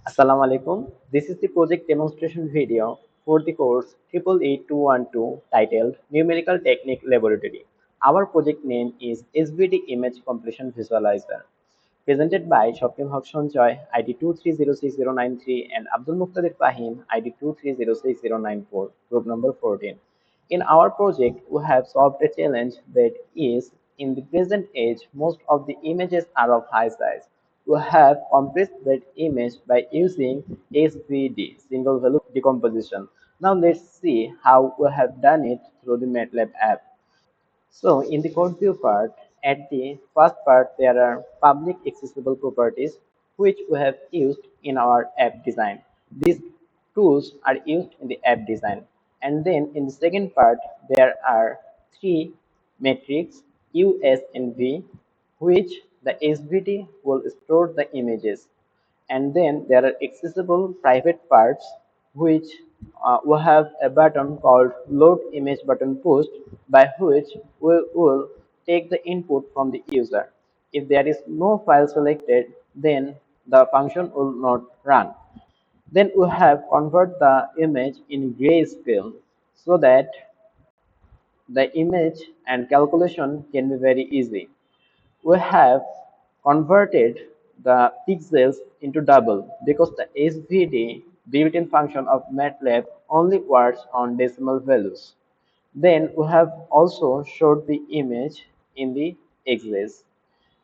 Assalamu alaikum. This is the project demonstration video for the course EEE 212 titled Numerical Technique Laboratory. Our project name is SVD Image Completion Visualizer. Presented by Shopim Haq Sanjoy, ID 2306093 and Abdul Muqtadir Fahim, ID 2306094, group number 14. In our project, we have solved a challenge that is, in the present age, most of the images are of high size. We have compressed that image by using SVD, single value decomposition. Now let's see how we have done it through the MATLAB app. So in the code view part, at the first part there are public accessible properties which we have used in our app design. These tools are used in the app design. And then in the second part there are three metrics U, S and V which the SVD will store the images, and then there are accessible private parts which will have a button called load image button post, by which we will take the input from the user. If there is no file selected, then the function will not run. Then we have convert the image in grayscale so that the image and calculation can be very easy. We have converted the pixels into double because the SVD built-in function of MATLAB only works on decimal values. Then we have also showed the image in the axis.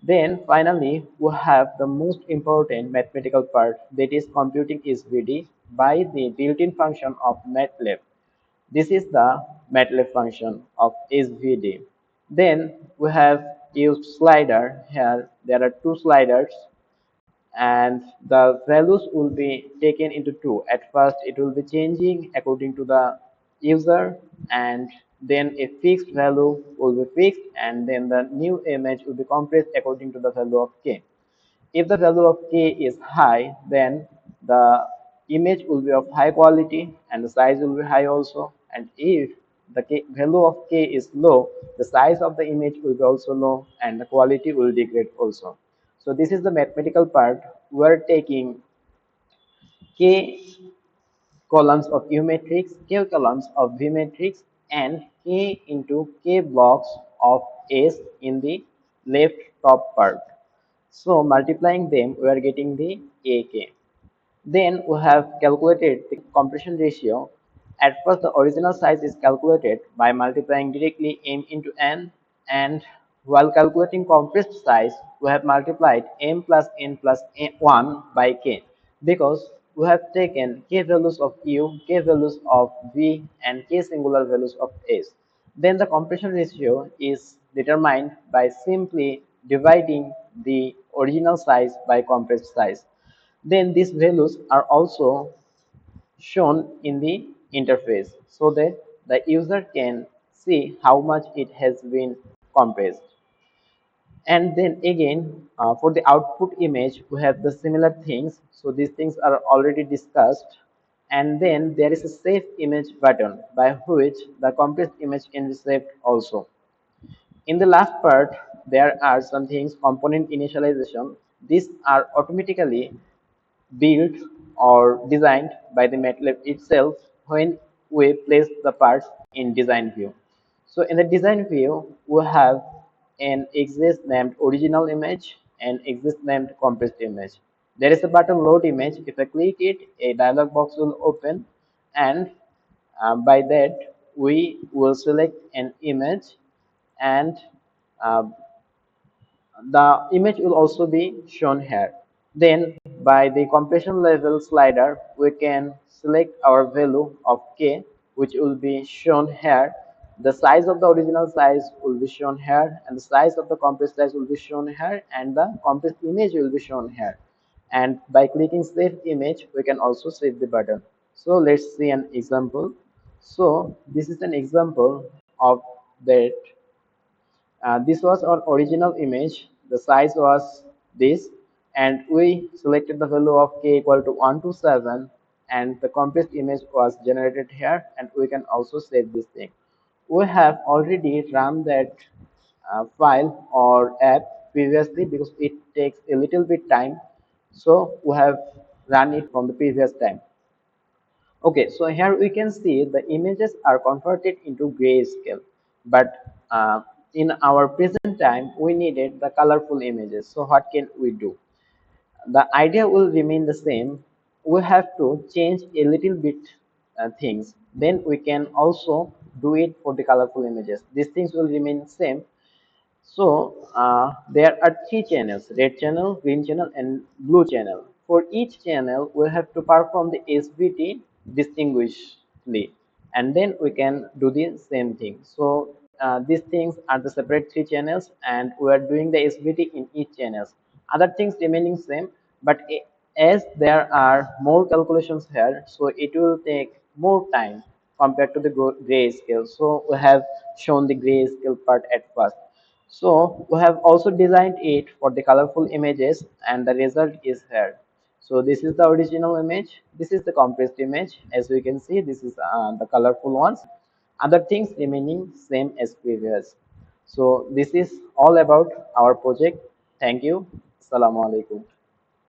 Then finally we have the most important mathematical part, that is computing SVD by the built-in function of MATLAB. This is the MATLAB function of SVD. Then we have used slider. Here there are two sliders and the values will be taken into two. At first it will be changing according to the user, and then a fixed value will be fixed, and then the new image will be compressed according to the value of k. If the value of k is high, then the image will be of high quality and the size will be high also. And if the value of k is low, the size of the image will be also low and the quality will degrade also. So this is the mathematical part. We are taking k columns of U matrix, k columns of V matrix, and k into k blocks of S in the left top part. So multiplying them, we are getting the AK. Then we have calculated the compression ratio. At first, the original size is calculated by multiplying directly m into n, and while calculating compressed size, we have multiplied m plus n plus 1 by k, because we have taken k values of u, k values of v, and k singular values of s. Then the compression ratio is determined by simply dividing the original size by compressed size. Then these values are also shown in the interface so that the user can see how much it has been compressed. And then again, for the output image, we have the similar things. So these things are already discussed. And then there is a save image button by which the compressed image can be saved also. In the last part, there are some things, component initialization. These are automatically built or designed by the MATLAB itself when we place the parts in design view. So in the design view, we have an axis named original image and axis named compressed image. There is a button load image. If I click it, a dialog box will open, and by that we will select an image, and uh, the image will also be shown here. Then by the compression level slider, we can select our value of k, which will be shown here. The size of the original size will be shown here, and the size of the compressed size will be shown here, and the compressed image will be shown here. And by clicking save image, we can also save the button. So let's see an example. So this is an example of that. This was our original image. The size was this, and we selected the value of k equal to 1 to 7, and the compressed image was generated here, and we can also save this thing. We have already run that file or app previously because it takes a little bit time. So we have run it from the previous time. Okay, so here we can see the images are converted into grayscale, but in our present time we needed the colorful images. So what can we do? The idea will remain the same. We have to change a little bit things. Then we can also do it for the colorful images. These things will remain same. So there are three channels: red channel, green channel, and blue channel. For each channel, we have to perform the SVD distinguishedly, and then we can do the same thing. So these things are the separate three channels, and we are doing the SVD in each channels. Other things remaining same, but as there are more calculations here, so it will take more time compared to the grayscale. So we have shown the grayscale part at first. So we have also designed it for the colorful images, and the result is here. So this is the original image. This is the compressed image. As we can see, this is the colorful ones. Other things remaining same as previous. So this is all about our project. Thank you. Assalamu alaikum.